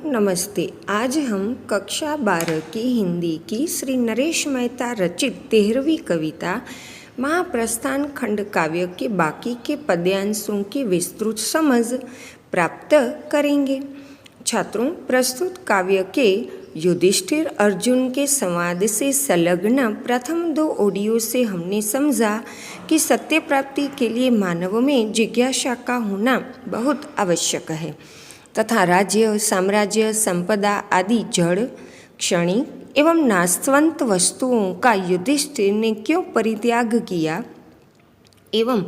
नमस्ते। आज हम कक्षा 12 की हिंदी की श्री नरेश मेहता रचित 13वीं कविता महाप्रस्थान खंड काव्य के बाकी के पद्यांशों की विस्तृत समझ प्राप्त करेंगे। छात्रों, प्रस्तुत काव्य के युधिष्ठिर अर्जुन के संवाद से संलग्न प्रथम 2 ऑडियो से हमने समझा कि सत्य प्राप्ति के लिए मानव में जिज्ञासा का होना बहुत आवश्यक है तथा राज्य, साम्राज्य, संपदा आदि जड़, क्षणिक एवं नाशवंत वस्तुओं का युधिष्ठिर ने क्यों परित्याग किया एवं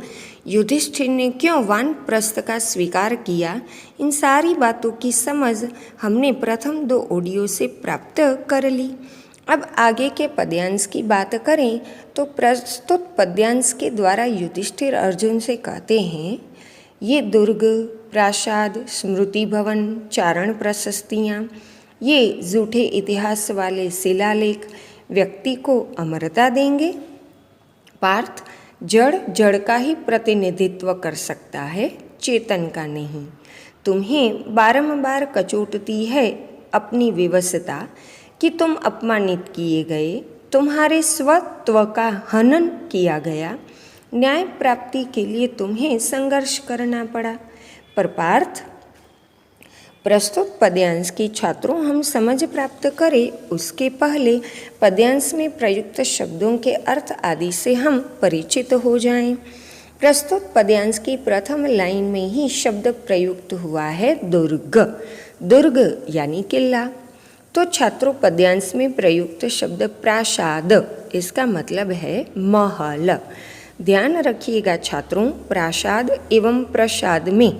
युधिष्ठिर ने क्यों वानप्रस्थ का स्वीकार किया, इन सारी बातों की समझ हमने प्रथम 2 ऑडियो से प्राप्त कर ली। अब आगे के पद्यांश की बात करें तो प्रस्तुत पद्यांश के द्वारा युधिष्ठिर अर्जुन से कहते हैं, ये दुर्ग, प्रासाद, स्मृति भवन, चारण प्रशस्तियाँ, ये झूठे इतिहास वाले शिलालेख व्यक्ति को अमरता देंगे। पार्थ, जड़ जड़ का ही प्रतिनिधित्व कर सकता है, चेतन का नहीं। तुम्हें बारंबार कचोटती है अपनी विवशता कि तुम अपमानित किए गए, तुम्हारे स्वत्व का हनन किया गया, न्याय प्राप्ति के लिए तुम्हें संघर्ष करना पड़ा। पर पार्थ, प्रस्तुत पद्यांश की छात्रों हम समझ प्राप्त करें उसके पहले पद्यांश में प्रयुक्त शब्दों के अर्थ आदि से हम परिचित हो जाएं। प्रस्तुत पद्यांश की प्रथम लाइन में ही शब्द प्रयुक्त हुआ है दुर्ग। दुर्ग यानी किला। तो छात्रों, पद्यांश में प्रयुक्त शब्द प्रासाद, इसका मतलब है महल। ध्यान रखिएगा छात्रों, प्रासाद एवं प्रसाद में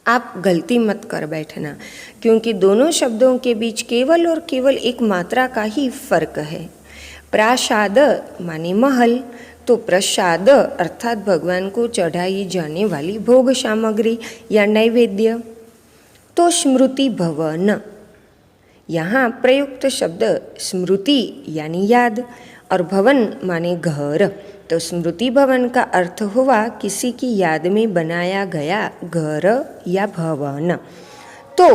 आप गलती मत कर बैठना, क्योंकि दोनों शब्दों के बीच केवल और केवल एक मात्रा का ही फर्क है। प्रासाद माने महल, तो प्रसाद अर्थात भगवान को चढ़ाई जाने वाली भोग सामग्री या नैवेद्य। तो स्मृति भवन, यहाँ प्रयुक्त शब्द स्मृति यानी याद और भवन माने घर। तो स्मृति भवन का अर्थ हुआ किसी की याद में बनाया गया घर या भवन। तो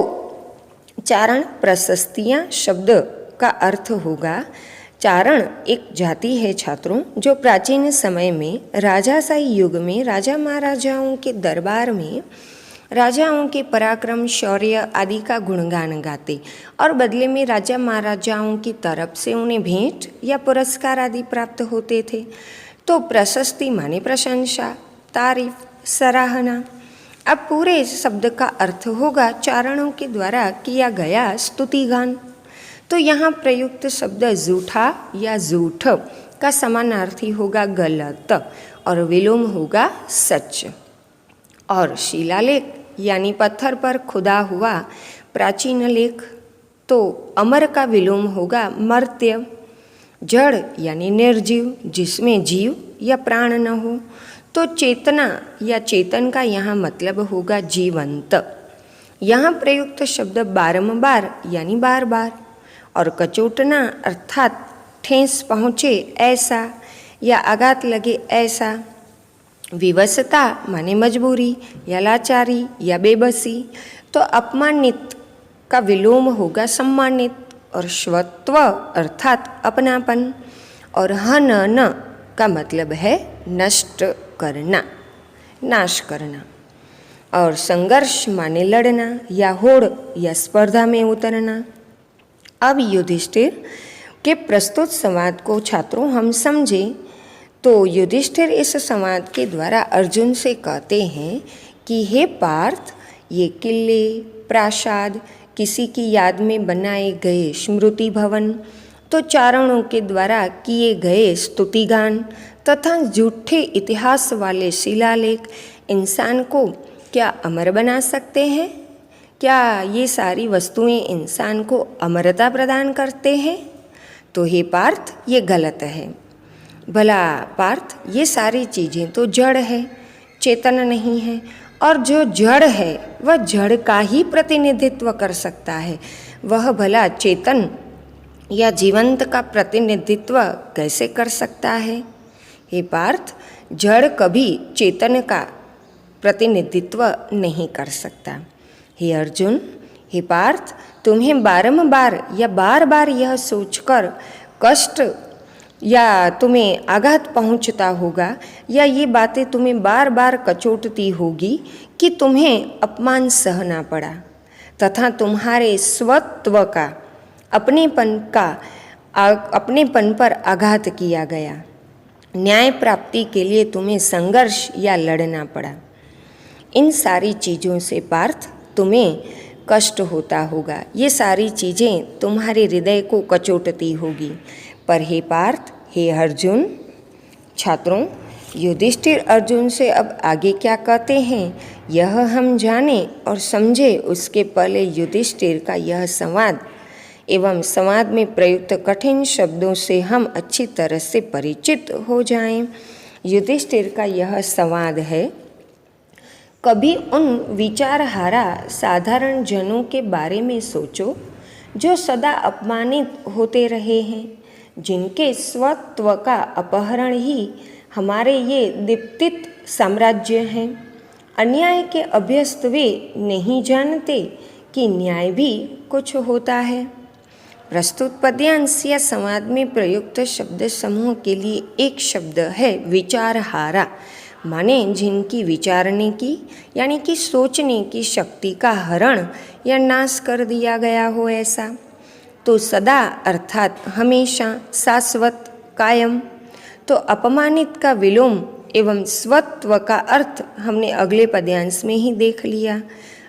चारण प्रशस्तियाँ शब्द का अर्थ होगा, चारण एक जाति है छात्रों, जो प्राचीन समय में राजाशाही युग में राजा महाराजाओं के दरबार में राजाओं के पराक्रम, शौर्य आदि का गुणगान गाते और बदले में राजा महाराजाओं की तरफ से उन्हें भेंट या पुरस्कार आदि प्राप्त होते थे। तो प्रशस्ति माने प्रशंसा, तारीफ, सराहना। अब पूरे शब्द का अर्थ होगा चारणों के द्वारा किया गया स्तुतिगान। तो यहाँ प्रयुक्त शब्द झूठा या झूठ का समानार्थी होगा गलत और विलोम होगा सच। और शिलालेख यानी पत्थर पर खुदा हुआ प्राचीन लेख, तो अमर का विलोम होगा मर्त्य। जड़ यानी निर्जीव, जिसमें जीव या प्राण न हो, तो चेतना या चेतन का यहाँ मतलब होगा जीवंत। यहाँ प्रयुक्त शब्द बारंबार यानी बार बार और कचोटना अर्थात ठेस पहुँचे ऐसा या आघात लगे ऐसा। विवशता माने मजबूरी या लाचारी या बेबसी, तो अपमानित का विलोम होगा सम्मानित। और स्वत्व अर्थात अपनापन। और हनन का मतलब है नष्ट करना, नाश करना। और संघर्ष माने लड़ना या होड़ या स्पर्धा में उतरना। अब युधिष्ठिर के प्रस्तुत संवाद को छात्रों हम समझें तो युधिष्ठिर इस संवाद के द्वारा अर्जुन से कहते हैं कि हे पार्थ, ये किले, प्रासाद, किसी की याद में बनाए गए स्मृति भवन, तो चारणों के द्वारा किए गए स्तुतिगान तथा झूठे इतिहास वाले शिलालेख इंसान को क्या अमर बना सकते हैं? क्या ये सारी वस्तुएं इंसान को अमरता प्रदान करते हैं? तो हे पार्थ, ये गलत है। भला पार्थ, ये सारी चीज़ें तो जड़ है, चेतन नहीं है, और जो जड़ है वह जड़ का ही प्रतिनिधित्व कर सकता है। वह भला चेतन या जीवंत का प्रतिनिधित्व कैसे कर सकता है? हे पार्थ, जड़ कभी चेतन का प्रतिनिधित्व नहीं कर सकता। हे अर्जुन, हे पार्थ, तुम्हें बारंबार या बार बार यह सोचकर कष्ट या तुम्हें आघात पहुंचता होगा या ये बातें तुम्हें बार बार कचोटती होगी कि तुम्हें अपमान सहना पड़ा तथा तुम्हारे स्वत्व का अपनेपन पर आघात किया गया। न्याय प्राप्ति के लिए तुम्हें संघर्ष या लड़ना पड़ा। इन सारी चीज़ों से पार्थ तुम्हें कष्ट होता होगा। ये सारी चीज़ें तुम्हारे हृदय को कचोटती होगी। पर हे पार्थ, हे अर्जुन, छात्रों, युधिष्ठिर अर्जुन से अब आगे क्या कहते हैं यह हम जाने और समझे उसके पहले युधिष्ठिर का यह संवाद एवं संवाद में प्रयुक्त कठिन शब्दों से हम अच्छी तरह से परिचित हो जाएं। युधिष्ठिर का यह संवाद है, कभी उन विचारहारा साधारण जनों के बारे में सोचो जो सदा अपमानित होते रहे हैं, जिनके स्वत्व का अपहरण ही हमारे ये दीप्तित साम्राज्य हैं। अन्याय के अभ्यस्त वे नहीं जानते कि न्याय भी कुछ होता है। प्रस्तुत पद्यांश या संवाद में प्रयुक्त शब्द समूह के लिए एक शब्द है विचारहारा, माने जिनकी विचारने की यानी कि सोचने की शक्ति का हरण या नाश कर दिया गया हो ऐसा। तो सदा अर्थात हमेशा, शाश्वत, कायम। तो अपमानित का विलोम एवं स्वत्व का अर्थ हमने अगले पद्यांश में ही देख लिया।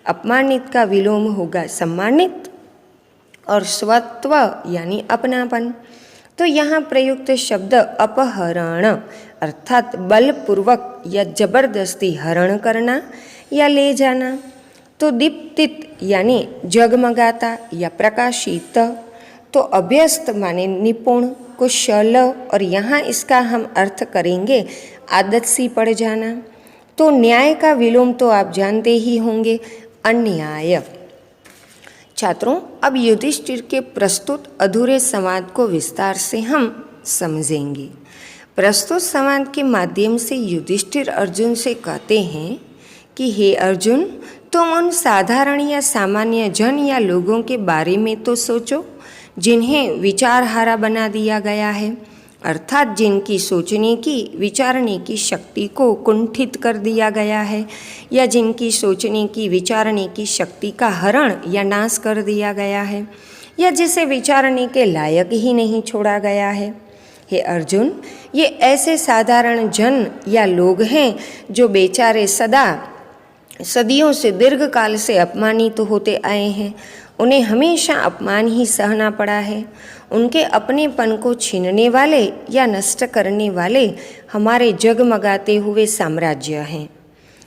अपमानित का विलोम होगा सम्मानित और स्वत्व यानी अपनापन। तो यहाँ प्रयुक्त शब्द अपहरण अर्थात बलपूर्वक या जबरदस्ती हरण करना या ले जाना। तो दीप्तित यानी जगमगाता या प्रकाशित। तो अभ्यस्त माने निपुण, कुशल, और यहाँ इसका हम अर्थ करेंगे आदत सी पड़ जाना। तो न्याय का विलोम तो आप जानते ही होंगे, अन्याय। छात्रों, अब युधिष्ठिर के प्रस्तुत अधूरे संवाद को विस्तार से हम समझेंगे। प्रस्तुत संवाद के माध्यम से युधिष्ठिर अर्जुन से कहते हैं कि हे अर्जुन, तुम उन साधारण या सामान्य जन या लोगों के बारे में तो सोचो जिन्हें विचारहारा बना दिया गया है, अर्थात जिनकी सोचने की विचारने की शक्ति को कुंठित कर दिया गया है या जिनकी सोचने की विचारने की शक्ति का हरण या नाश कर दिया गया है या जिसे विचारने के लायक ही नहीं छोड़ा गया है। हे अर्जुन, ये ऐसे साधारण जन या लोग हैं जो बेचारे सदियों से दीर्घ काल से अपमानित होते आए हैं। उन्हें हमेशा अपमान ही सहना पड़ा है। उनके अपनेपन को छीनने वाले या नष्ट करने वाले हमारे जगमगाते हुए साम्राज्य हैं।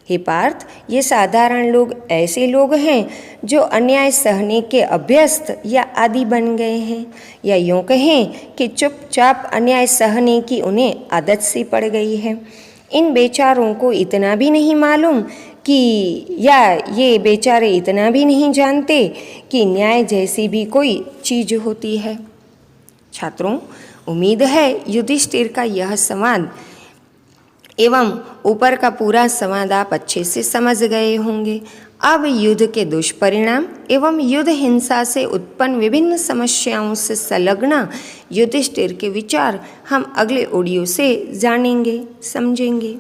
हे पार्थ, ये साधारण लोग ऐसे लोग हैं जो अन्याय सहने के अभ्यस्त या आदी बन गए हैं, या यूँ कहें कि चुपचाप अन्याय सहने की उन्हें आदत सी पड़ गई है। इन बेचारों को इतना भी नहीं मालूम कि ये बेचारे इतना भी नहीं जानते कि न्याय जैसी भी कोई चीज़ होती है। छात्रों, उम्मीद है युधिष्ठिर का यह संवाद एवं ऊपर का पूरा संवाद आप अच्छे से समझ गए होंगे। अब युद्ध के दुष्परिणाम एवं युद्ध हिंसा से उत्पन्न विभिन्न समस्याओं से संलग्न युधिष्ठिर के विचार हम अगले ऑडियो से जानेंगे, समझेंगे।